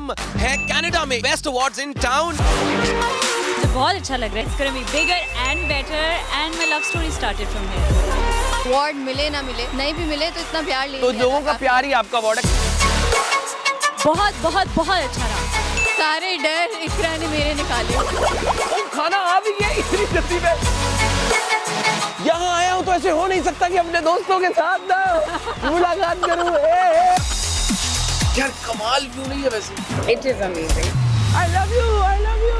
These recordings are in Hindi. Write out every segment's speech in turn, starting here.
हम हैं कनाडा में, बेस्ट अवार्ड्स इन टाउन। मुझे बहुत अच्छा लग रहा है। It's gonna be bigger and better and my love story started from here. Award मिले ना मिले, नहीं भी मिले तो इतना प्यार ले तो लोगों का प्यार ही आपका अवार्ड है। बहुत बहुत बहुत अच्छा रहा। सारे डर इकरा ने मेरे निकाले। खाना आ भी गया इतनी जल्दी में। यहाँ आया हूँ तो ऐसे हो नहीं सकता कि अपने दोस्तों के साथ ना मुलाकात करूँ। यार कमाल क्यों नहीं है वैसे? It is amazing. I love you, I love you.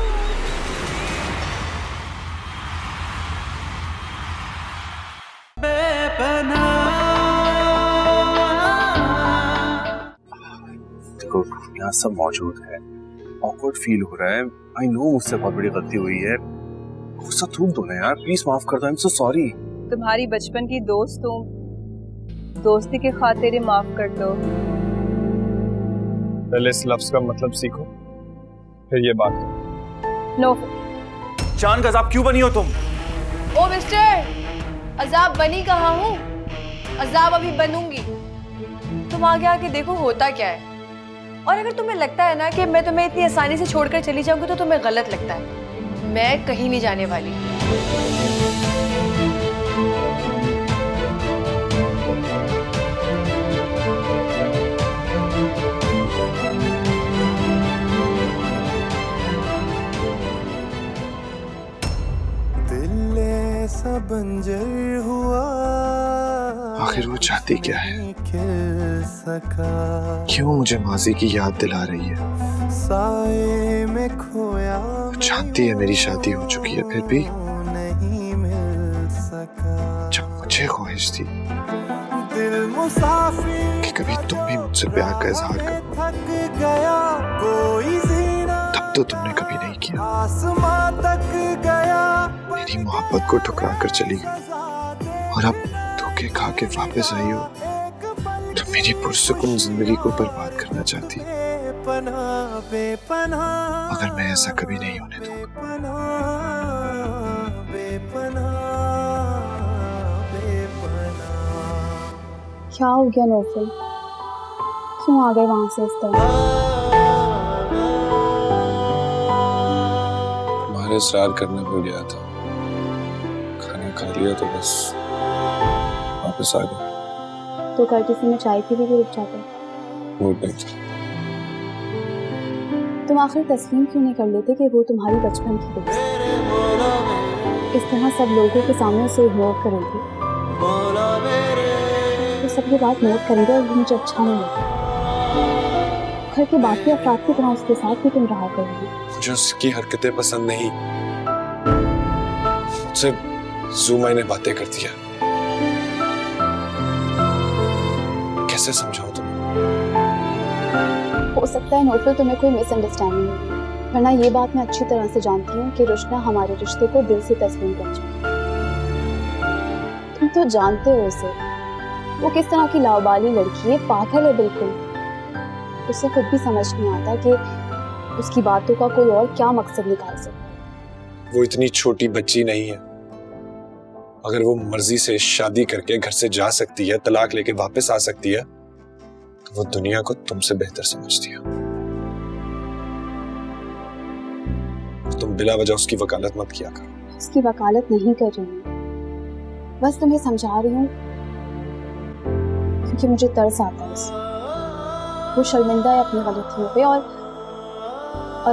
देखो यहाँ सब मौजूद है, ऑकवर्ड फील हो रहा है। आई नो मुझसे बहुत बड़ी गलती हुई है, गुस्सा थूक दो ना यार, प्लीज माफ कर दो। I am so sorry. तुम्हारी बचपन की दोस्त हूँ, दोस्ती के खातिर माफ कर दो। पहले इस लफ्ज का मतलब सीखो, फिर ये बात करो। नो। जान गज़ाब क्यों बनी हो तुम? ओ मिस्टर, अजाब बनी कहाँ हूँ, अजाब अभी बनूंगी। तुम आगे आके देखो होता क्या है। और अगर तुम्हें लगता है ना कि मैं तुम्हें इतनी आसानी से छोड़कर चली जाऊंगी तो तुम्हें गलत लगता है। मैं कहीं नहीं जाने वाली। दिल ऐसा बंजर हुआ, आखिर वो चाहती क्या है? क्यों मुझे माजी की याद दिला रही है? साए में खोया, जानती है मेरी शादी हो चुकी है, फिर भी नहीं मिल सका। जब मुझे ख्वाहिश थी दिल मुसाफिर कि कभी तुम भी मुझसे प्यार का इजहार करो, थक गया, कोई जीना तब तो तुमने कभी नहीं किया। आसमां तक गया, मेरी मोहब्बत को ठुकरा कर चली गई और अब धोखे खा के वापस आई हो तो मेरी पुरसुकून जिंदगी को बर्बाद करना चाहती। मगर मैं ऐसा कभी नहीं होने दूंगा। क्या हो गया नौफल, क्यों आ गए वहां से इस तरह? तुम्हारे इसरार करने भूल गया था, खाना खा लिया तो बस वापस आ गया। तो कल किसी में चाय पी भी रुक जाते। मूड नहीं था। तुम आखिर तस्लीम क्यों नहीं कर लेते कि वो तुम्हारी बचपन की दोस्त है? इस तरह सब लोगों के सामने उसे इग्नोर करोगी तो सब ये बात नोट करेंगे और मुझे अच्छा नहीं लगेगा। घर के बाकी अफराद की तरह उसके साथ भी तुम रहा करोगी। मुझे उसकी हरकतें पसंद नहीं, मुझसे ज़ूमा ने बातें करती है। कैसे समझाऊं तुम्हें? हो सकता है नौफल तुम्हें कोई मिसअंडरस्टैंडिंग हो, वरना ये बात मैं अच्छी तरह से जानती हूँ कि रुशना हमारे रिश्ते को दिल से तस्लीम कर चुकी है। तुम तो जानते हो उसे, वो किस तरह की लावाबाली लड़की है, पागल है बिल्कुल। उसे खुद भी समझ नहीं आता कि उसकी बातों का कोई और क्या मकसद निकाल सकता। वो इतनी छोटी बच्ची नहीं है। अगर वो मर्जी से शादी करके घर से जा सकती है, तलाक लेके वापस आ सकती है, तो वो दुनिया को तुमसे बेहतर समझती है। तुम बिला वजह उसकी वकालत मत किया करो। उसकी वकालत नहीं कर रही हूँ, बस तुम्हें समझा रही हूँ क्योंकि मुझे तरस आता है उससे। वो शर्मिंदा है अपनी गलतियों पे, और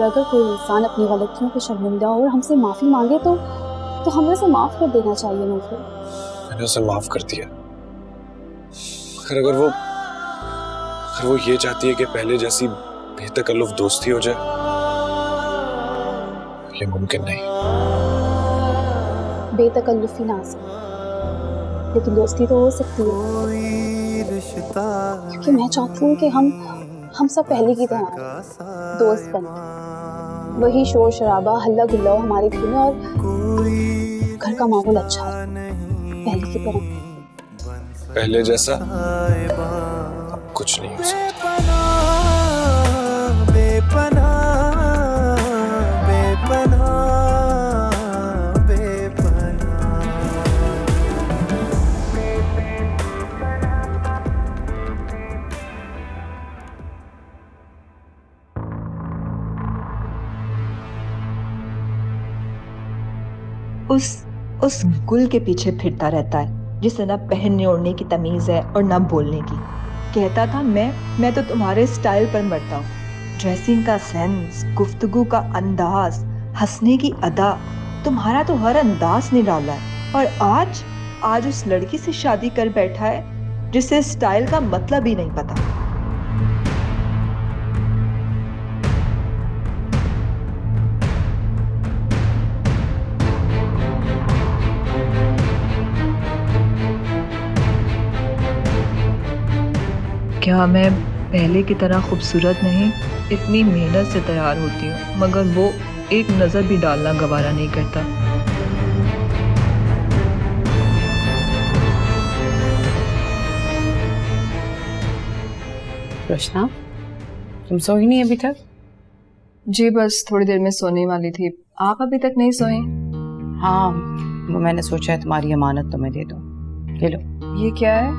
अगर कोई इंसान अपनी गलतियों पे शर्मिंदा हो और हमसे माफी मांगे तो हमें उसे माफ कर देना चाहिए। नौफल, मैंने उसे माफ कर दिया, मगर अगर वो ये चाहती है कि पहले जैसी बेतकल्लुफ दोस्ती हो जाए, ये मुमकिन नहीं। बेतकल्लुफी ना सके, लेकिन दोस्ती तो हो सकती है, क्योंकि मैं चाहती हूँ कि हम सब पहले की तरह दोस्त बने। वही शोर शराबा हल्ला गुल्ला हो हमारे घर में और घर का माहौल अच्छा है, पहले की तरह। पहले जैसा अब कुछ नहीं हो सकता। उस गुल के पीछे फिरता रहता है जिसे ना पहनने ओढ़ने की तमीज है और ना बोलने की। कहता था मैं तो तुम्हारे स्टाइल पर मरता हूँ। ड्रेसिंग का सेंस, गुफ्तगू का अंदाज, हंसने की अदा, तुम्हारा तो हर अंदाज निराला है। और आज उस लड़की से शादी कर बैठा है जिसे स्टाइल का मतलब ही नहीं पता। क्या मैं पहले की तरह खूबसूरत नहीं? इतनी मेहनत से तैयार होती हूँ मगर वो एक नज़र भी डालना गवारा नहीं करता। रचना, तुम सोई नहीं अभी तक? जी बस थोड़ी देर में सोने वाली थी। आप अभी तक नहीं सोए? हाँ, वो मैंने सोचा है तुम्हारी अमानत तुम्हें दे दूं। ले लो। ये क्या है?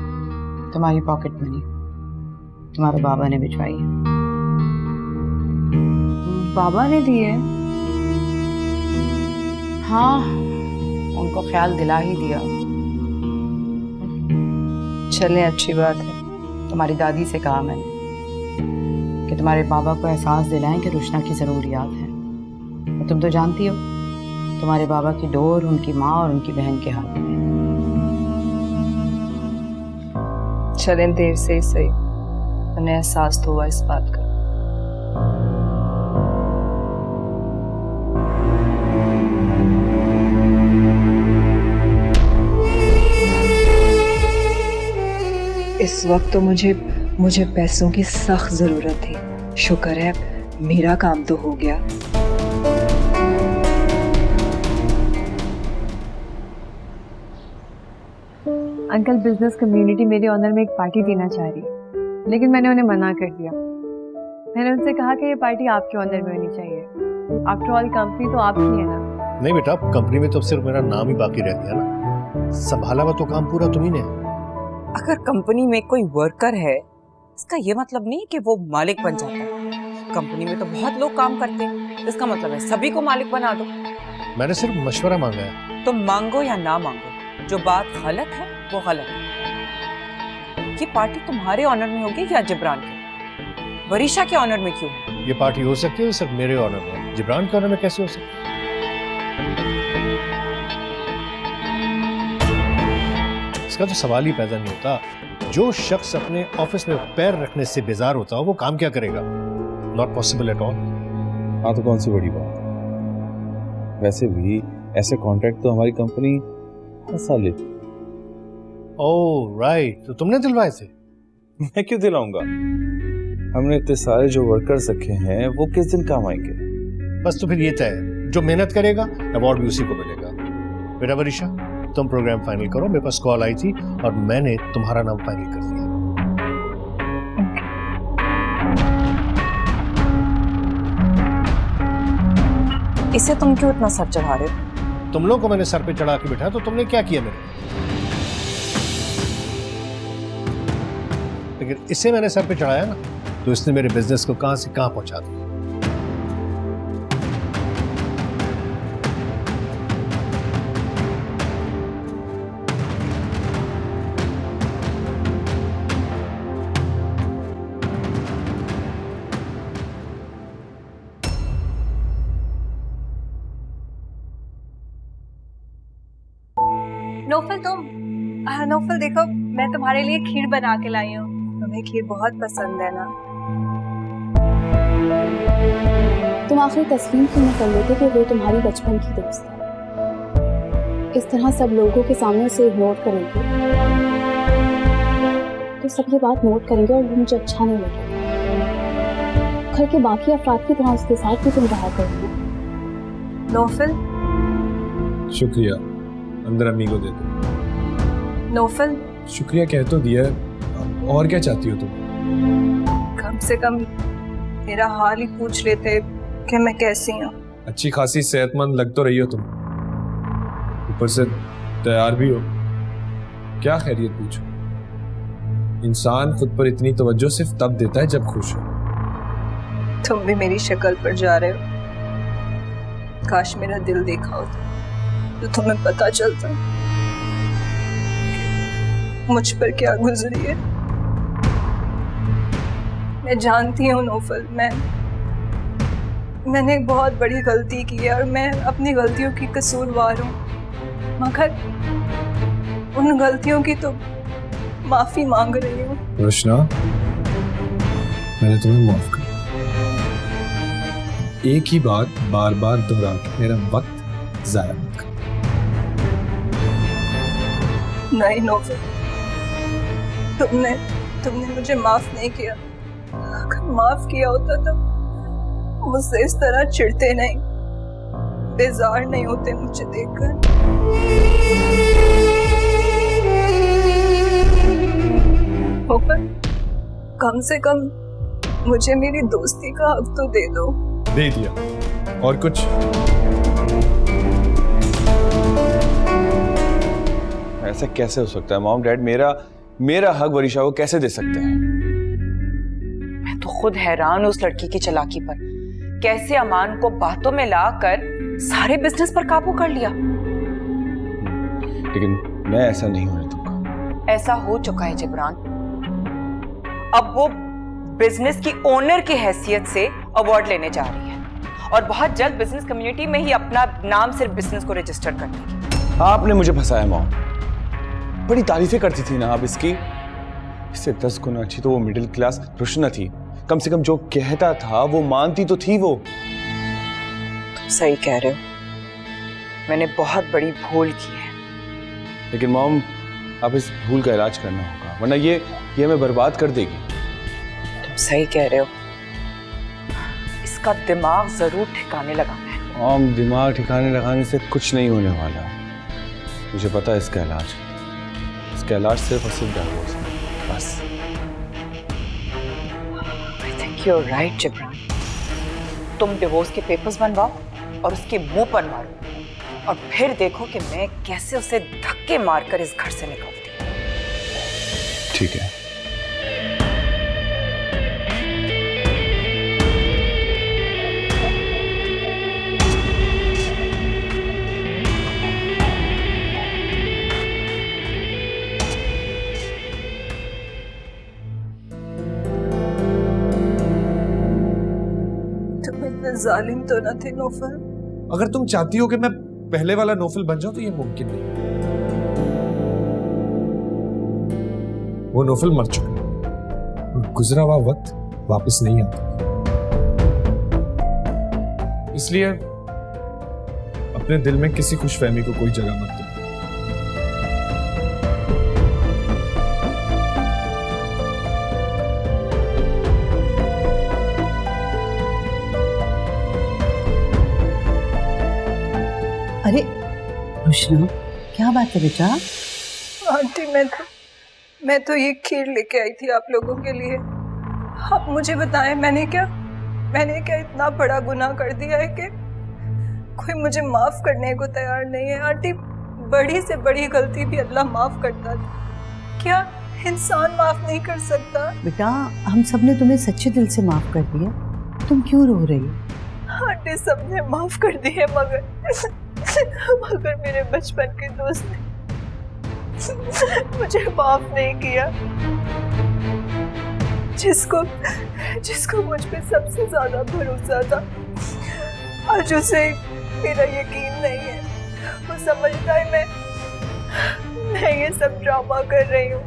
तुम्हारी पॉकेट मनी, तुम्हारे बाबा ने भिजवाई है। बाबा ने दी है? हाँ, उनको ख्याल दिला ही दिया। चलें, अच्छी बात है। तुम्हारी दादी से कहा मैंने कि तुम्हारे बाबा को एहसास दिलाएं कि रुशना की ज़रूरियात है। और तुम तो जानती हो तुम्हारे बाबा की डोर उनकी माँ और उनकी बहन के हाथ में। चलें, देर से ही सही, उन्हें एहसास तो हुआ इस बात का। इस वक्त तो मुझे पैसों की सख्त जरूरत थी। शुक्र है मेरा काम तो हो गया। अंकल बिजनेस कम्युनिटी मेरे ऑनर में एक पार्टी देना चाह रही है, लेकिन मैंने उन्हें मना कर दिया। मैंने उनसे कहा कि ये पार्टी आपके ऑनर में होनी चाहिए। आफ्टर ऑल कंपनी तो आपकी है ना। नहीं बेटा, कंपनी में तो सिर्फ मेरा नाम ही बाकी रह गया ना। संभाला हुआ तो काम पूरा तुम्ही ने। अगर कंपनी में कोई वर्कर है इसका ये मतलब नहीं कि वो मालिक बन जाता है। कंपनी में तो बहुत लोग काम करते हैं, इसका मतलब है सभी को मालिक बना दो। मैंने सिर्फ मशवरा मांगा है। तो मांगो या ना मांगो, जो बात गलत है वो गलत है। ये पार्टी तुम्हारे ऑनर में होगी या जिब्रान के? वरीशा के ऑनर में क्यों? ये पार्टी हो सकती है सिर्फ मेरे ऑनर में, जिब्रान के ऑनर में कैसे हो सकती है? इसका तो सवाल ही पैदा नहीं होता। जो शख्स अपने ऑफिस में पैर रखने से बेजार होता हो वो काम क्या करेगा? Not possible at all. हाँ तो कौन सी बड़ी बात है? वैसे भी ऐसे कॉन्ट्रैक्ट तो हमारी कंपनी हर साल लेती। ओह राइट, तो तुमने दिलवाए थे? मैं क्यों दिलाऊंगा? हमने इतने सारे जो वर्कर्स रखे हैं वो किस दिन काम आएंगे? बस तो फिर ये तय है, जो मेहनत करेगा अवार्ड भी उसी को मिलेगा। बेटा वरीशा, तुम प्रोग्राम फाइनल करो। मेरे पास कॉल आई थी और मैंने तुम्हारा नाम फाइनल कर दिया। इसे तुम क्यों इतना सर चढ़ा रहे हो? तुम लोग को मैंने सर पे चढ़ा के बिठाया तो तुमने क्या किया मेरे? लेकिन इसे मैंने सर पे चढ़ाया ना तो इसने मेरे बिजनेस को कहां से कहां पहुंचा दिया। नौफल नौफल देखो, मैं तुम्हारे लिए खीर बना के लाई हूँ। तुम्हें खीर बहुत पसंद है ना? तुम आखिर तस्लीम क्यों नहीं कर लेते कि वो तुम्हारी बचपन की दोस्त है? इस तरह सब लोगों के सामने उसे इग्नोर करेंगे तो सब ये बात नोट करेंगे और वो मुझे अच्छा नहीं लगेगा। घर के बाकी अफराद की तरह उसके साथ भी तुम रहा करोगे। नौफल, शुक्रिया, अंदर अम्मी को दे दो। नौफल, शुक्रिया कह तो दिया, और क्या चाहती हो तुम? कम से कम मेरा हाल ही पूछ लेते कि मैं कैसी हूँ। अच्छी खासी सेहतमंद लग तो रही हो तुम, ऊपर से तैयार भी हो। क्या खैरियत पूछो? इंसान खुद पर इतनी तवज्जो सिर्फ तब देता है जब खुश हो। तुम भी मेरी शक्ल पर जा रहे हो। काश मेरा दिल देखा होता। तो तुम्हें पता चलता मुझ पर क्या गुजरी है। मैं जानती हूँ नौफल, मैंने एक बहुत बड़ी गलती की है और मैं अपनी गलतियों की कसूरवार हूँ, मगर उन गलतियों की तो माफी मांग रही हूँ। रोशना, मैंने तुम्हें माफ कर। एक ही बात बार बार दोहरा के मेरा वक्त जाया मत कर। नहीं नौफल, तुमने मुझे माफ नहीं किया। अगर माफ किया होता तो मुझसे इस तरह चिढ़ते नहीं, बेजार नहीं होते मुझे देखकर। नौफल, कम से कम मुझे मेरी दोस्ती का हक तो दे दो। दे दिया। और कुछ? ऐसा कैसे हो सकता है मॉम डैड? मेरा हक वरीशा को कैसे दे सकते हैं? मैं तो खुद हैरान हूँ उस लड़की की चालाकी पर। कैसे अमान को बातों में लाकर सारे बिजनेस पर काबू कर लिया। लेकिन मैं ऐसा नहीं होने दूंगा। ऐसा हो चुका है जिब्रान। अब वो बिजनेस की ओनर की हैसियत से अवार्ड लेने जा रही है और बहुत जल्द बिजनेस कम्युनिटी में ही अपना नाम सिर्फ बिजनेस को रजिस्टर कर देगी। आपने मुझे फंसाया मॉम। बड़ी तारीफें करती थी ना आप इसकी। इससे 10 गुना अच्छी तो वो मिडिल क्लास रोशना थी। कम से कम जो कहता था वो मानती तो थी वो। तुम सही कह रहे हो, मैंने बहुत बड़ी भूल की है। लेकिन मॉम, अब इस भूल का इलाज करना होगा, वरना ये हमें बर्बाद कर देगी। तुम सही कह रहे हो, इसका दिमाग जरूर ठिकाने लगाना है। मॉम, दिमाग ठिकाने लगाने से कुछ नहीं होने वाला। मुझे पता है इसका इलाज सिर्फ और सिर्फ डाइवोर्स है, बस। I think you're right, Jibran. तुम डिवोर्स के पेपर्स बनवाओ और उसके मुंह पर मारो और फिर देखो कि मैं कैसे उसे धक्के मारकर इस घर से निकालती हूँ। ठीक है। जालिम तो न थे नौफल। अगर तुम चाहती हो कि मैं पहले वाला नौफल बन जाऊं तो ये मुमकिन नहीं। वो नौफल मर चुका है। गुजरा हुआ वक्त वापस नहीं आता। इसलिए अपने दिल में किसी खुशफहमी को कोई जगह मत दो। अरे रोशना, क्या बात है बेटा? आंटी, मैं तो ये खीर लेके आई थी आप लोगों के लिए। आप मुझे बताएं, मैंने क्या इतना बड़ा गुनाह कर दिया है कि कोई मुझे माफ करने को तैयार नहीं है? आंटी, बड़ी से बड़ी गलती भी अल्लाह माफ करता था, क्या इंसान माफ नहीं कर सकता? बेटा, हम सब ने तुम्हें सच्चे दिल से माफ कर दिया, तुम क्यों रो रही हो? आंटी, सबने माफ कर दिए, मगर मेरे बचपन के दोस्त ने मुझे माफ नहीं किया, जिसको मुझ पे सबसे ज्यादा भरोसा था। आज उसे मेरा यकीन नहीं है। वो समझता है मैं ये सब ड्रामा कर रही हूँ।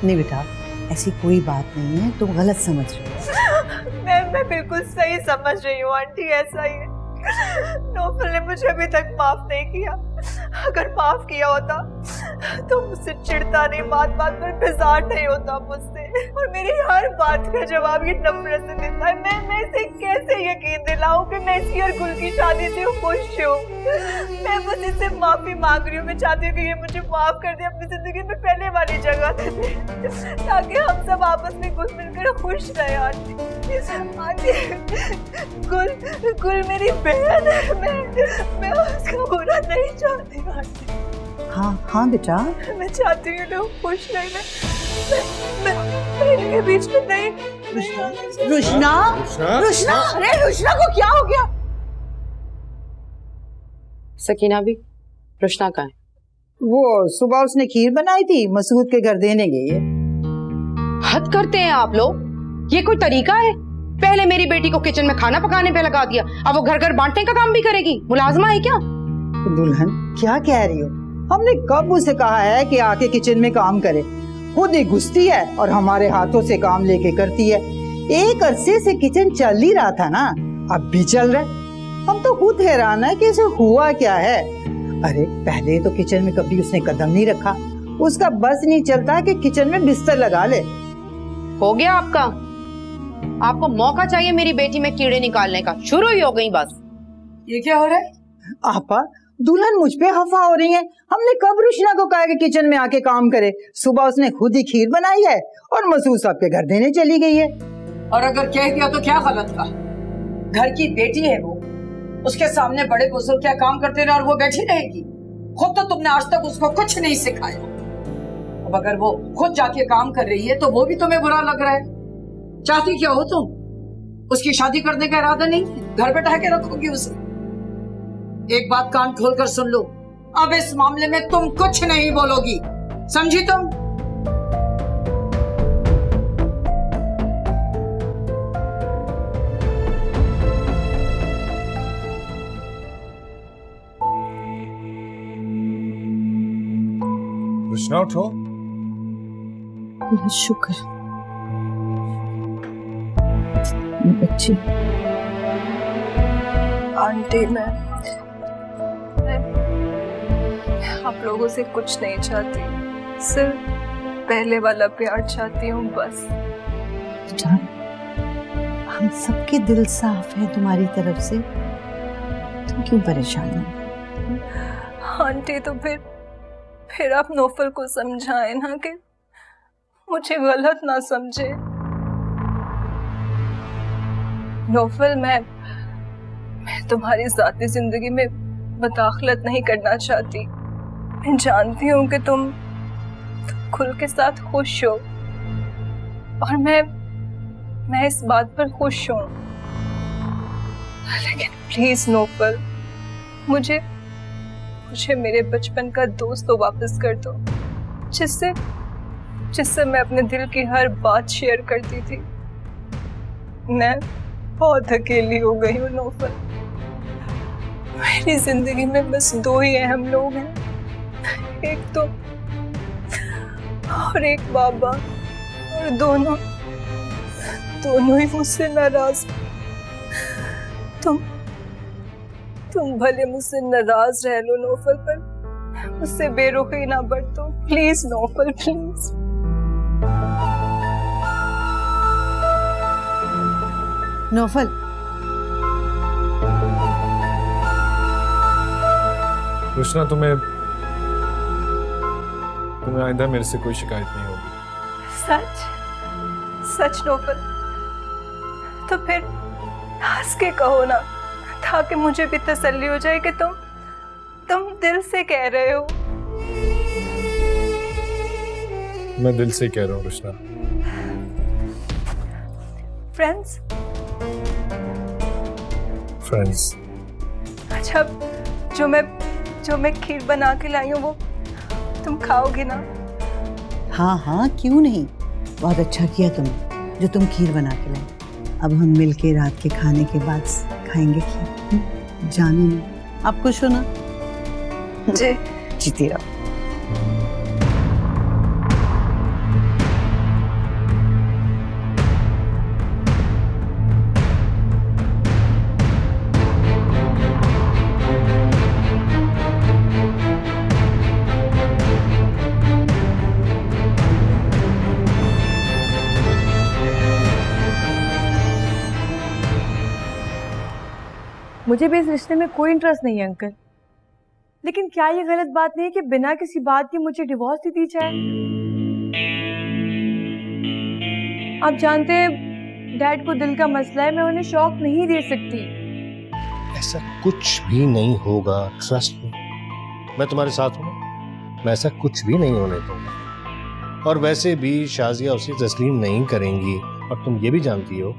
नहीं बेटा, ऐसी कोई बात नहीं है, तुम गलत समझ रही हो। मैं बिल्कुल सही समझ रही हूँ आंटी, ऐसा ही है। नौफल ने मुझे अभी तक माफ नहीं किया। अगर माफ किया होता तो मुझसे चिढ़ता नहीं, बात बात पर बेजार नहीं होता मुझसे, और मेरी हर बात का जवाब ये नफरत से देता है। मैं इसे कैसे यकीन दिलाऊं कि मैं इसकी और गुल की शादी से खुश हूँ? मैं बस इससे माफी मांग रही हूँ। मैं चाहती हूँ कि ये मुझे माफ कर दे, अपनी जिंदगी में पहले वाली जगह दे दे, ताकि हम सब आपस में घुल मिलकर खुश रहे। आंटी, गुल मेरी बहन है, मैं उसका बुरा नहीं चाहती आंटी। हाँ बेटा, मैं चाहती हूँ लोग खुश रहे। मैं इनके बीच में नहीं। रुशना, अरे रुशना को क्या हो गया? सकीना भी रुशना कहाँ है? वो सुबह उसने खीर बनाई थी, मसूद के घर देने गई है। हद करते हैं आप लोग, ये कोई तरीका है? पहले मेरी बेटी को किचन में खाना पकाने पे लगा दिया, अब वो घर घर बांटने का काम भी करेगी। मुलाजमा है क्या? दुल्हन क्या कह रही हो? हमने कब उसे कहा है कि आके किचन में काम करे? खुद ही घुसती है और हमारे हाथों से काम लेके करती है। एक अरसे से किचन चल ही रहा था ना, अब भी चल रहा है। हम तो खुद हैरान है कि इसे हुआ क्या है। अरे पहले तो किचन में कभी उसने कदम नहीं रखा, उसका बस नहीं चलता कि किचन में बिस्तर लगा ले। हो गया आपका? आपको मौका चाहिए मेरी बेटी में कीड़े निकालने का, शुरू ही हो गई बस। ये क्या हो रहा है? आपा दुल्हन मुझ पे हफा हो रही है। हमने कब रुशना को कहा कि किचन में आके काम करे? सुबह उसने खुद ही खीर बनाई है और मसूद साहब के घर देने चली गई है। और अगर कह दिया तो क्या गलत कहा? घर की बेटी है वो, उसके सामने बड़े बुजुर्ग क्या काम करते रहे और वो बैठी रहेगी? खुद तो तुमने आज तक उसको कुछ नहीं सिखाया। अब अगर वो खुद जाके काम कर रही है तो वो भी तुम्हें बुरा लग रहा है। चाहती क्या हो तुम? उसकी शादी करने का इरादा नहीं है, घर बैठा के रखोगी उसे। एक बात कान खोल कर सुन लो, अब इस मामले में तुम कुछ नहीं बोलोगी, समझी तुम? रुशना उठो। शुक्र बच्ची। आंटी मैं आप लोगों से कुछ नहीं चाहती, सिर्फ पहले वाला प्यार चाहती हूँ बस। जान, हम सबके दिल साफ है तुम्हारी तरफ से, तुम क्यों परेशान हो? आंटी तो फिर आप नौफल को समझाएं ना कि मुझे गलत ना समझे। नौफल मैं तुम्हारी ज़ाती जिंदगी में मुदाखलत नहीं करना चाहती। मैं जानती हूँ कि तुम खुल के साथ खुश हो और मैं इस बात पर खुश हूँ, लेकिन प्लीज नौफल मुझे मेरे बचपन का दोस्त तो वापस कर दो, जिससे मैं अपने दिल की हर बात शेयर करती थी। मैं बहुत अकेली हो गई हूँ नौफल। मेरी जिंदगी में बस दो ही अहम लोग हैं, एक तो और एक बाबा, और दोनों ही मुझसे नाराज। तुम भले मुझसे नाराज रह लो नौफल, पर मुझसे बेरुखी ना बरतो please Naufal, please. Naufal, Rushna तुम्हें आइंदा मेरे से कोई शिकायत नहीं होगी। सच नौफल? तो फिर हंस के कहो ना, ताकि मुझे भी तसल्ली हो जाए कि तुम दिल से कह रहे हो। मैं दिल से कह रहा हूँ रुशना। फ्रेंड्स। अच्छा, जो मैं खीर बना के लाई हूँ वो तुम खाओगी ना? हाँ क्यों नहीं, बहुत अच्छा किया तुमने जो तुम खीर बना के लाई। अब हम मिलके रात के खाने के बाद खाएंगे खीर। जाने ना, आप खुश हो ना? जी। जीती रहो। मुझे भी इस रिश्ते में कोई इंटरेस्ट नहीं है अंकल, लेकिन क्या ये गलत बात नहीं है कि बिना किसी बात के मुझे डिवोर्स दे दी जाए? आप जानते हैं डैड को दिल का मसला है, मैं उन्हें शौक नहीं दे सकती। ऐसा कुछ भी नहीं होगा, ट्रस्ट मी, मैं तुम्हारे साथ हूँ, मैं ऐसा कुछ भी नहीं होने दूंगा। और वैसे भी शाजिया उसे तस्लीम नहीं करेंगी, और तुम ये भी जानती हो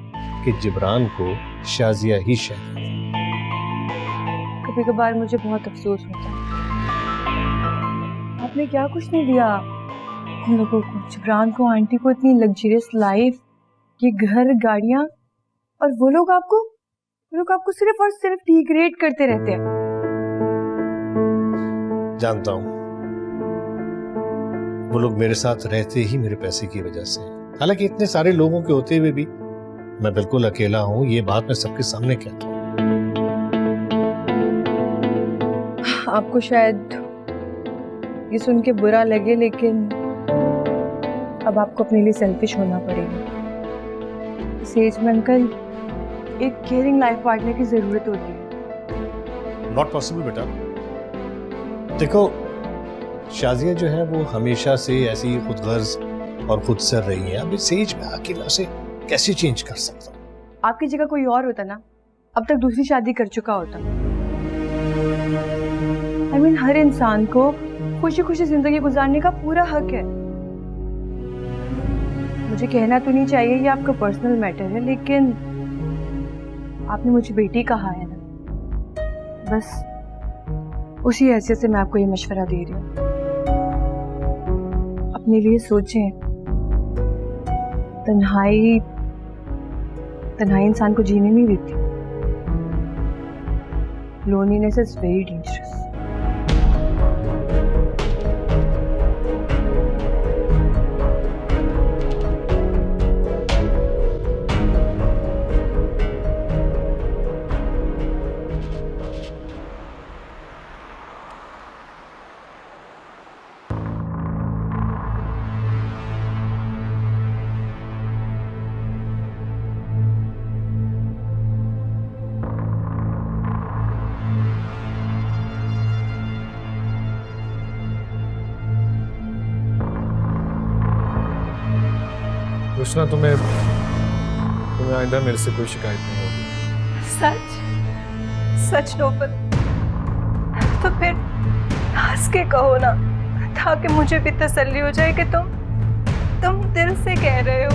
कि जिब्रान को शाजिया ही शायद। कभी कभी कभार मुझे बहुत अफसोस होता है। आपने क्या कुछ नहीं दिया हम लोगों को, जिब्रान को, आंटी को इतनी लग्जरियस लाइफ, ये घर, गाड़ियाँ, और वो लोग आपको सिर्फ और सिर्फ डिग्रेड करते रहते हैं। जानता हूँ वो लोग मेरे साथ रहते ही मेरे पैसे की वजह से, हालांकि इतने सारे लोगों के होते हुए भी मैं बिल्कुल अकेला हूँ, ये बात मैं सबके सामने कहता हूँ। आपको शायद ये सुन के बुरा लगे, लेकिन अब आपको अपने लिए सेल्फिश होना पड़ेगा। इस एज में अंकल एक केयरिंग लाइफ पार्टनर की जरूरत होती है। नॉट पॉसिबल बेटा। देखो शाजिया जो है वो हमेशा से ऐसी खुदगर्ज और खुदसर रही है, अब इस एज में आके मैं उसे कैसे चेंज कर सकता हूँ? आपकी जगह कोई और होता ना, अब तक दूसरी शादी कर चुका होता। I mean, हर इंसान को खुशी खुशी जिंदगी गुजारने का पूरा हक है। मुझे कहना तो नहीं चाहिए, ये आपका पर्सनल मैटर है, लेकिन आपने मुझे बेटी कहा है ना, बस उसी हैसियत से मैं आपको ये मशवरा दे रही हूँ। अपने लिए सोचें। तन्हाई इंसान को जीने नहीं देती। Loneliness is very dangerous. Rushna, तुम्हें आइंदा मेरे से कोई शिकायत नहीं होगी। सच नौबत, तो फिर हंस के कहो ना, ताकि मुझे भी तसल्ली हो जाए कि तुम दिल से कह रहे हो।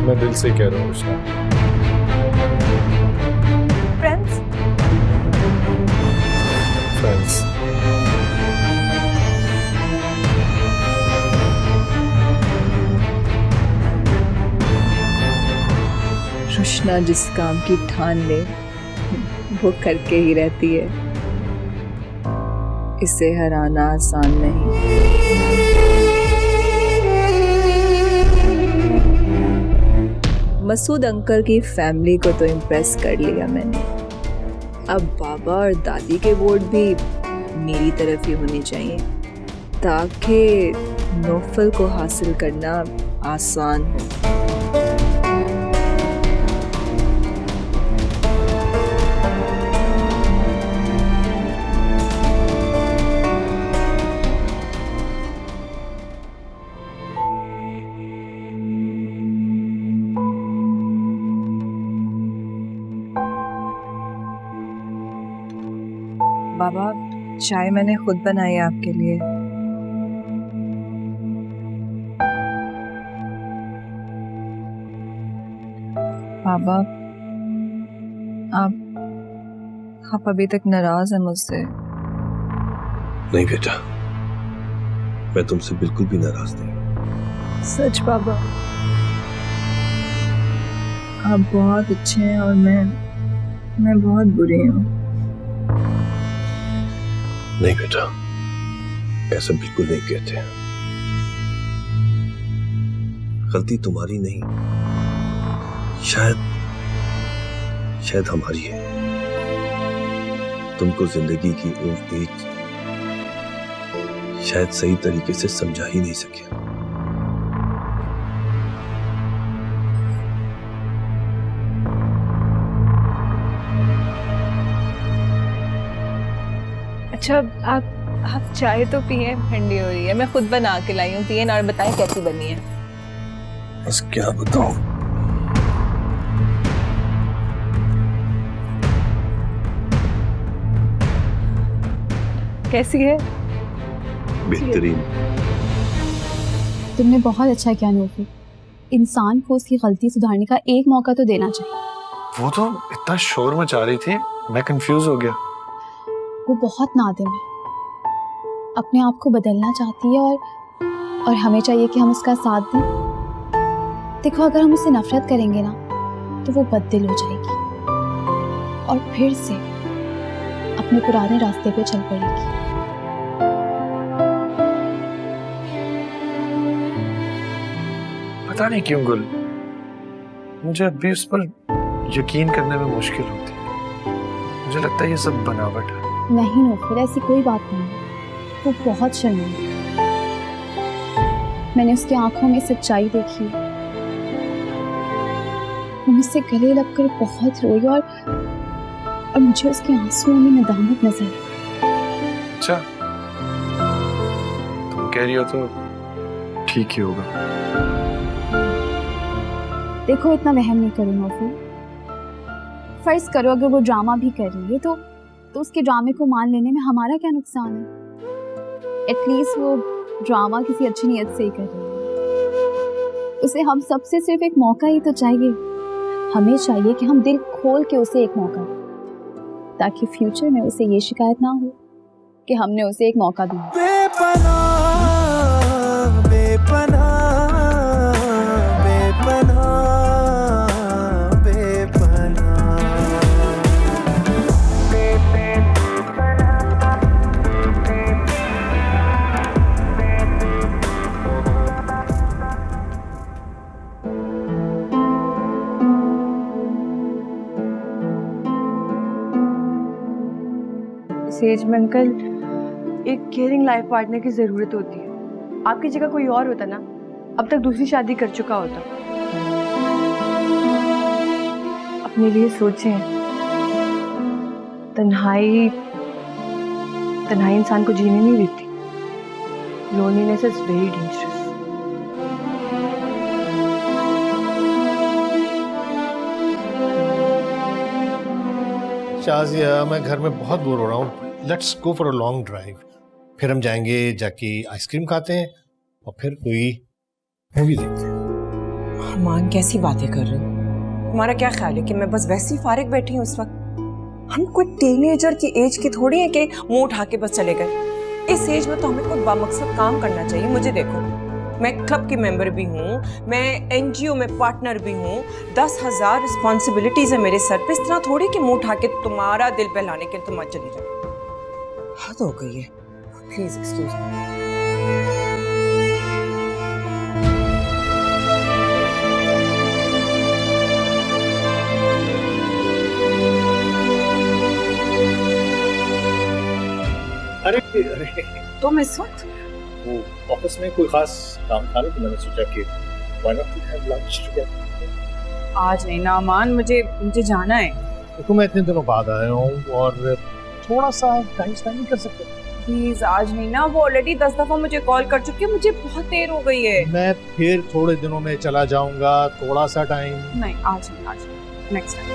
मैं दिल से कह रहा हूँ रुशना। फ्रेंड्स रुशना जिस काम की ठान ले वो करके ही रहती है, इसे हराना आसान नहीं। मसूद अंकल की फैमिली को तो इम्प्रेस कर लिया मैंने, अब बाबा और दादी के वोट भी मेरी तरफ ही होने चाहिए, ताकि नौफल को हासिल करना आसान हो। बाबा, चाय मैंने खुद बनाई है आपके लिए। बाबा, आप अभी तक नाराज हैं मुझसे? नहीं बेटा, मैं तुमसे बिल्कुल भी नाराज नहीं। सच बाबा, आप बहुत अच्छे हैं और मैं बहुत बुरी हूँ। नहीं बेटा, ऐसा बिल्कुल नहीं कहते हैं। गलती तुम्हारी नहीं, शायद हमारी है। तुमको जिंदगी की ऊंच नीच शायद सही तरीके से समझा ही नहीं सके। अच्छा, आप चाय तो पिए, ठंडी हो रही है। मैं खुद बना के लाई हूँ, पिए और बताएं कैसी बनी है। बस क्या बताऊं, कैसी है? बेहतरीन। तुमने बहुत अच्छा किया नूफी। इंसान को उसकी गलती सुधारने का एक मौका तो देना चाहिए। वो तो इतना शोर मचा रही थी, मैं कंफ्यूज हो गया। वो बहुत नादिम है, अपने आप को बदलना चाहती है और हमें चाहिए कि हम उसका साथ दें। देखो, अगर हम उससे नफरत करेंगे ना तो वो बददिल हो जाएगी और फिर से अपने पुराने रास्ते पे चल पड़ेगी। पता नहीं क्यों गुल, मुझे अब भी उस पर यकीन करने में मुश्किल होती है। मुझे लगता है ये सब बनावट है। नहीं नौफर, ऐसी कोई बात नहीं है। वो बहुत शर्मिंदा है, मैंने उसकी आंखों में सच्चाई देखी। वो मुझसे गले लगकर बहुत रोई और मुझे उसके आंसुओं में नदामत नजर आई। अच्छा, तुम कह रही हो तो ठीक ही होगा। देखो, इतना वहम नहीं करो नौफर। फर्ज करो अगर वो ड्रामा भी कर रही है तो उसके ड्रामे को मान लेने में हमारा क्या नुकसान है। एटलीस्ट वो ड्रामा किसी अच्छी नीयत से ही कर रही है। उसे हम सबसे सिर्फ एक मौका ही तो चाहिए। हमें चाहिए कि हम दिल खोल के उसे एक मौका दें, ताकि फ्यूचर में उसे ये शिकायत ना हो कि हमने उसे एक मौका दिया। बेपनाह बेपनाह बेपनाह सेज में अंकल, एक केयरिंग लाइफ पार्टनर की ज़रूरत होती है। आपकी जगह कोई और होता ना, अब तक दूसरी शादी कर चुका होता। अपने लिए सोचें। तन्हाई इंसान को जीने नहीं देती। Loneliness is very dangerous. Shazia, मैं घर में बहुत बोर हो रहा हूँ। Let's go for a long drive. फिर हम जाएंगे, जाके आइसक्रीम खाते हैं और फिर कोई मूवी देखते हैं। अरमान, कैसी बातें कर रहे हो? तुम्हारा क्या ख्याल है कि मैं बस वैसे ही फारिग बैठी हूँ इस वक्त? हम कोई टीनेजर की एज की थोड़ी है कि मुंह उठा के बस चले गए। इस एज में तो हमें कोई बामकसद काम करना चाहिए। मुझे देखो, मैं क्लब की मेंबर भी हूँ, मैं एनजीओ में पार्टनर भी हूँ, 10,000 रिस्पॉन्सिबिलिटीज है मेरे सर पे। इस तरह थोड़ी कि मुंह उठा के तुम्हारा दिल बहलाने के तुम चली जाओ। हद हो गई है। Please excuse me. अरे तुम इस वक्त वो ऑफिस में कोई खास काम था ना, तो मैंने सोचा कि why not we have lunch together. आज नहीं ना अमान, मुझे जाना है। देखो, मैं इतने दिनों बाद आया हूँ और थोड़ा सा टाइम स्पेंड नहीं कर सकते? प्लीज आज नहीं ना, वो ऑलरेडी 10 दफा मुझे कॉल कर चुकी है। मुझे बहुत देर हो गई है। मैं फिर थोड़े दिनों में चला जाऊंगा, थोड़ा सा टाइम। नहीं, आज नेक्स्ट टाइम।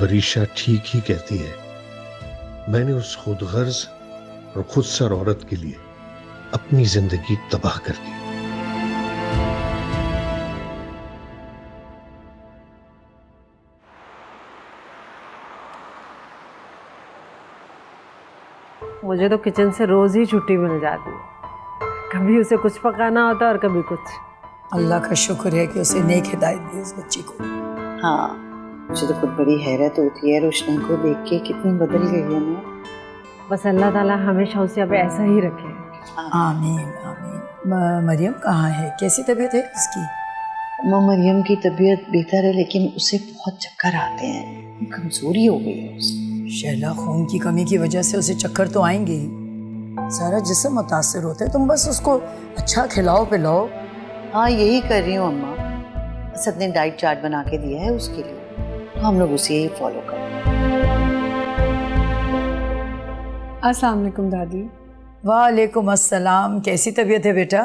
वरीशा ठीक ही कहती है। मैंने उस खुदगर्ज और खुदसर औरत के लिए अपनी जिंदगी तबाह कर दी। मुझे तो किचन से रोज ही छुट्टी मिल जाती है। कभी उसे कुछ पकाना होता है और कभी कुछ। अल्लाह का शुक्र है कि उसे नेक हिदायत दी उस बच्ची को। हाँ, मुझे तो खुद बड़ी हैरत होती है रोशनी को देख के, कितनी बदल गई है ना। बस अल्लाह ताला हमेशा उसे अब ऐसा ही रखे। आमीन आमीन। मरियम कहाँ है? कैसी तबीयत है उसकी? मरियम की तबीयत बेहतर है, लेकिन उसे बहुत चक्कर आते हैं। कमजोरी हो गई है उसे। शैला, खून की कमी की वजह से उसे चक्कर तो आएंगे ही। सारा जिस्म मुतासर होता है। तुम बस उसको अच्छा खिलाओ पिलाओ। हाँ, यही कर रही हूँ अम्मा। असद ने डाइट चार्ट बना के दिया है उसके लिए, तो हम लोग उसे ही फॉलो करें। अस्सलाम वालेकुम दादी। वालेकुम अस्सलाम। कैसी तबीयत है बेटा?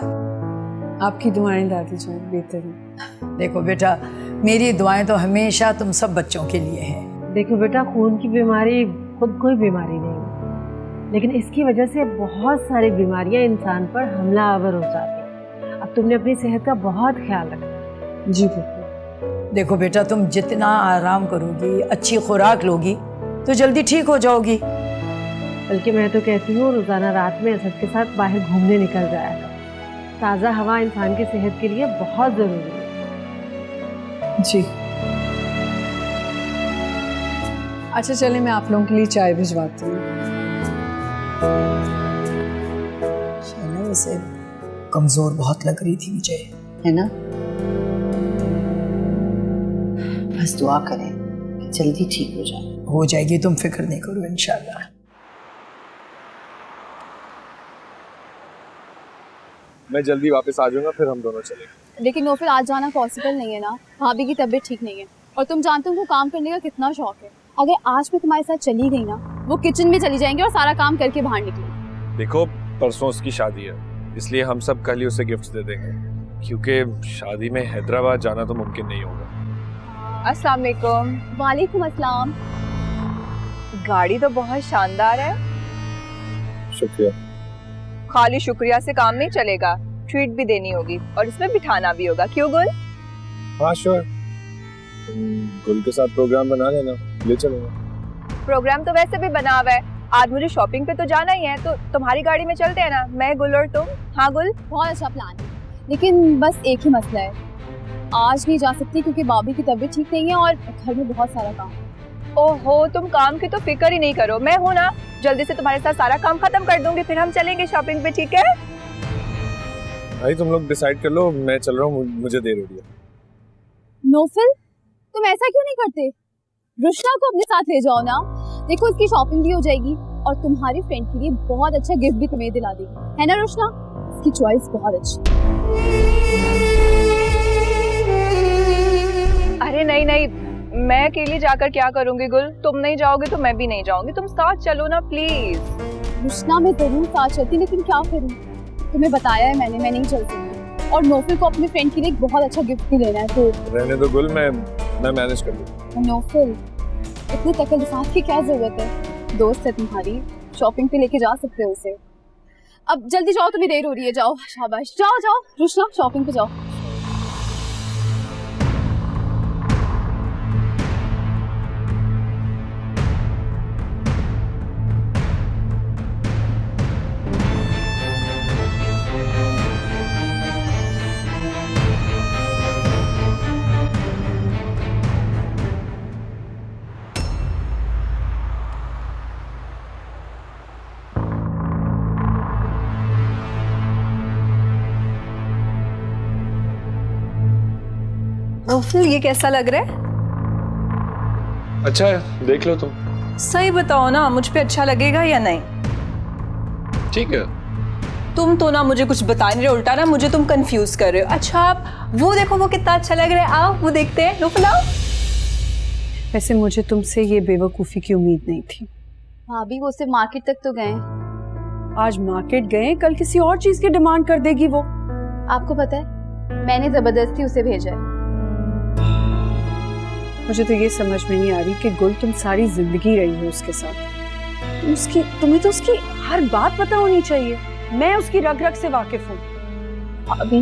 आपकी दुआएं दादी जान बेहतर हैं। देखो बेटा, मेरी दुआएं तो हमेशा तुम सब बच्चों के लिए हैं। देखो बेटा, खून की बीमारी खुद कोई बीमारी नहीं, लेकिन इसकी वजह से बहुत सारी बीमारियां इंसान पर हमला आवर हो जाती हैं। अब तुमने अपनी सेहत का बहुत ख्याल रखना। जी देखो बेटा, तुम जितना आराम करोगी, अच्छी खुराक लोगी तो जल्दी ठीक हो जाओगी। बल्कि मैं तो कहती हूँ रोजाना रात में असद के साथ बाहर घूमने निकल जाया करो। ताज़ा हवा इंसान की सेहत के लिए बहुत ज़रूरी है। जी अच्छा, चले मैं आप लोगों के लिए चाय भिजवाती हूँ। वैसे कमजोर बहुत लग रही थी मुझे, है ना? बस दुआ करें कि जल्दी ठीक हो जाए। हो जाएगी, तुम फिक्र नहीं करो इंशाल्लाह। मैं जल्दी वापस आ जाऊंगा, फिर हम दोनों चलेंगे। लेकिन नौफिल आज जाना पॉसिबल नहीं है ना, भाभी की तबीयत ठीक नहीं है और तुम जानते हो उनको काम करने का कितना शौक है। अगर आज मैं तुम्हारे साथ चली गई ना, वो किचन में चली जाएंगे और सारा काम करके बाहर निकलेंगे। देखो परसों उसकी शादी है, इसलिए हम सब कल ही उसे गिफ्ट दे देंगे, क्योंकि शादी में हैदराबाद जाना तो मुमकिन नहीं होगा। अस्सलाम वालेकुम। वालेकुम अस्सलाम। गाड़ी तो बहुत शानदार है। शुक्रिया। खाली शुक्रिया से काम नहीं चलेगा, ट्रीट भी देनी होगी और इसमें बिठाना भी होगा। क्यों गुल? हाँ श्योर, गुल के साथ प्रोग्राम बना लेना, ले चलेंगे। प्रोग्राम तो वैसे भी बना हुआ है, आज मुझे शॉपिंग पे तो जाना ही है, तो तुम्हारी गाड़ी में चलते हैं ना, मैं गुल और तुम। हाँ गुल? बहुत अच्छा प्लान है, लेकिन बस एक ही मसला है, आज नहीं जा सकती क्योंकि भाभी की तबीयत ठीक नहीं है और घर में बहुत सारा काम। ओहो, तुम काम की तो फिक्र ही नहीं करो, मैं हूँ ना, जल्दी से तुम्हारे साथ सारा काम खत्म कर दूंगी, फिर हम चलेंगे शॉपिंग पे, ठीक है? भाई तुम लोग डिसाइड कर लो, मैं चल रहा हूँ, मुझे देर हो रही है। नौफिल, तुम ऐसा क्यों नहीं करते? रुशना को अपने साथ ले जाओ ना, देखो उसकी शॉपिंग भी हो जाएगी और तुम्हारी फ्रेंड के लिए बहुत अच्छा गिफ्ट भी तुम्हें दिला देगी, है ना रुशना? इसकी चॉइस बहुत अच्छी। अरे नहीं नहीं, मैं अकेली जाकर क्या करूंगी गुल, तुम नहीं जाओगी तो मैं भी नहीं जाऊंगी, तुम साथ चलो ना प्लीज। रुशना मैं जरूर साथ चलती, लेकिन क्या करूं, तुम्हें बताया है मैंने, मैं नहीं चल सकती और नौफिल को अपने फ्रेंड के लिए एक बहुत अच्छा गिफ्ट भी लेना है, तो रहने दो गुल, मैं मैनेज कर लूँ। नौफिल, इतने तकल्लुफ़ात की क्या जरूरत है, दोस्त है तुम्हारी, शॉपिंग पे लेके जा सकते हो उसे। अब जल्दी जाओ, तुम्हें देर हो रही है, जाओ, शाबाश, जाओ जाओ रुशना, शॉपिंग पे जाओ। नौफिल, ये कैसा लग रहा है? अच्छा है, देख लो तुम। सही बताओ ना, मुझ पे अच्छा लगेगा या नहीं? ठीक है। तुम तो ना मुझे कुछ बता नहीं रहे, उल्टा ना मुझे तुम कंफ्यूज कर रहे हो। अच्छा आप वो देखो, वो कितना अच्छा लग रहा है, आओ वो देखते हैं। नौफिल आओ। वैसे मुझे तुमसे ये बेवकूफ़ी की उम्मीद नहीं थी। भाभी वो सिर्फ मार्केट तक तो गए, आज मार्केट गए, कल किसी और चीज की डिमांड कर देगी वो। आपको पता है मैंने जबरदस्ती उसे भेजा है। मुझे तो ये समझ में नहीं आ रही कि गुल, तुम सारी जिंदगी रही हो उसके साथ, तुम्हें तो उसकी हर बात पता होनी चाहिए। मैं उसकी रग रग से वाकिफ हूँ। अभी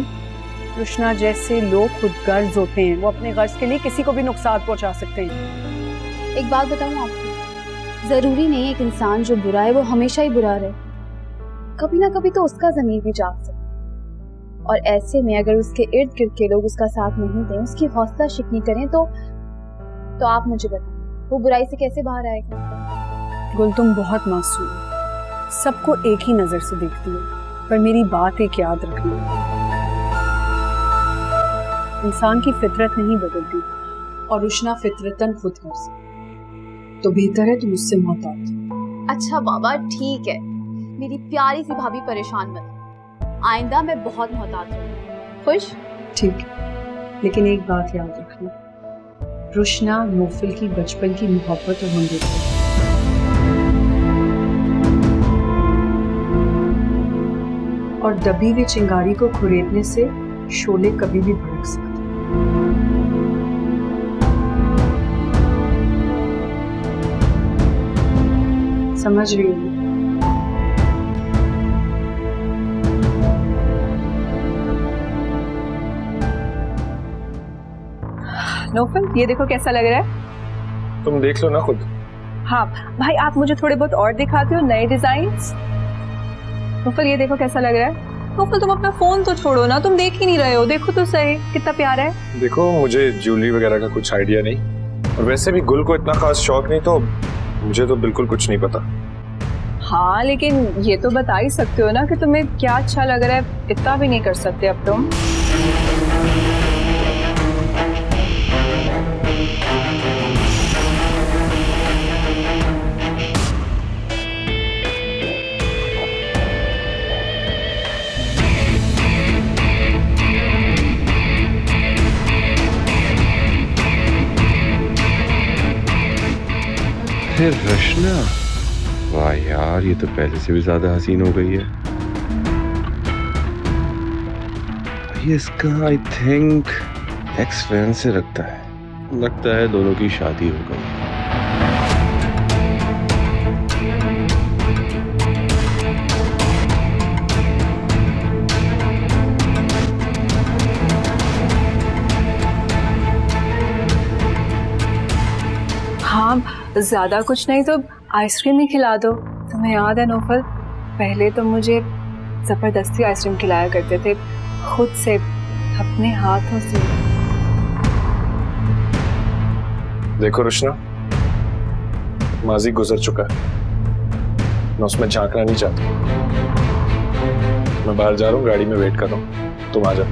रुशना जैसे लोग खुद गर्ज होते हैं, वो अपने गर्ज के लिए किसी को भी नुकसान पहुंचा सकते हैं। एक बात बताऊं आपको, जरूरी नहीं है एक इंसान जो बुरा है वो हमेशा ही बुरा रहे, कभी ना कभी तो उसका ज़मीर भी जाग सकता है। और ऐसे में अगर उसके इर्द गिर्द के लोग उसका साथ नहीं दें, उसकी हौसला शिकनी करें, तो आप मुझे बताएं वो बुराई से कैसे बाहर आएगा? गुल, तुम बहुत मासूम हो, सबको एक ही नजर से देखती हो, पर मेरी बात एक याद रखना, इंसान की फितरत नहीं बदलती और रुशना फितरतन खुद कर सकती, तो बेहतर है तुम उससे मोहतात। अच्छा बाबा ठीक है, मेरी प्यारी सी भाभी परेशान मत, आइंदा मैं बहुत मोहतात हूँ। खुश? ठीक है, लेकिन एक बात याद रखना, रुशना नौफिल की बचपन की मोहब्बत और हमदर्दी, और दबी हुई चिंगारी को खुरेदने से शोले कभी भी भड़क सकते। समझ रही हूँ। नौफल ये देखो कैसा लग रहा है। तुम देख लो ना खुद। हाँ भाई आप मुझे थोड़े बहुत और दिखाते हो नए डिजाइन्स। नौफल ये देखो कैसा लग रहा है। नौफल तुम अपना फोन तो छोड़ो ना, तुम देख ही नहीं रहे हो, देखो तो सही कितना प्यारा है। देखो मुझे ज्वेलरी वगैरह का कुछ आइडिया नहीं, और वैसे भी गुल को इतना खास शौक नहीं, तो मुझे तो बिल्कुल कुछ नहीं पता। हाँ लेकिन ये तो बता ही सकते हो ना कि तुम्हें क्या अच्छा लग रहा है, इतना भी नहीं कर सकते अब तुम। फिर रशना, वाह यार ये तो पहले से भी ज्यादा हसीन हो गई है। ये इसका आई थिंक एक्स फैन से रखता है, लगता है दोनों की शादी हो गई। हाँ ज्यादा कुछ नहीं तो आइसक्रीम ही खिला दो। तुम्हें याद है नौफल, पहले तो मुझे जबरदस्ती आइसक्रीम खिलाया करते थे, खुद से अपने हाथों से। देखो रुशना, माजी गुजर चुका है, मैं उसमें झांकना नहीं चाहता। मैं बाहर जा रहा हूँ, गाड़ी में वेट कर रहा हूँ, तुम आ जाओ।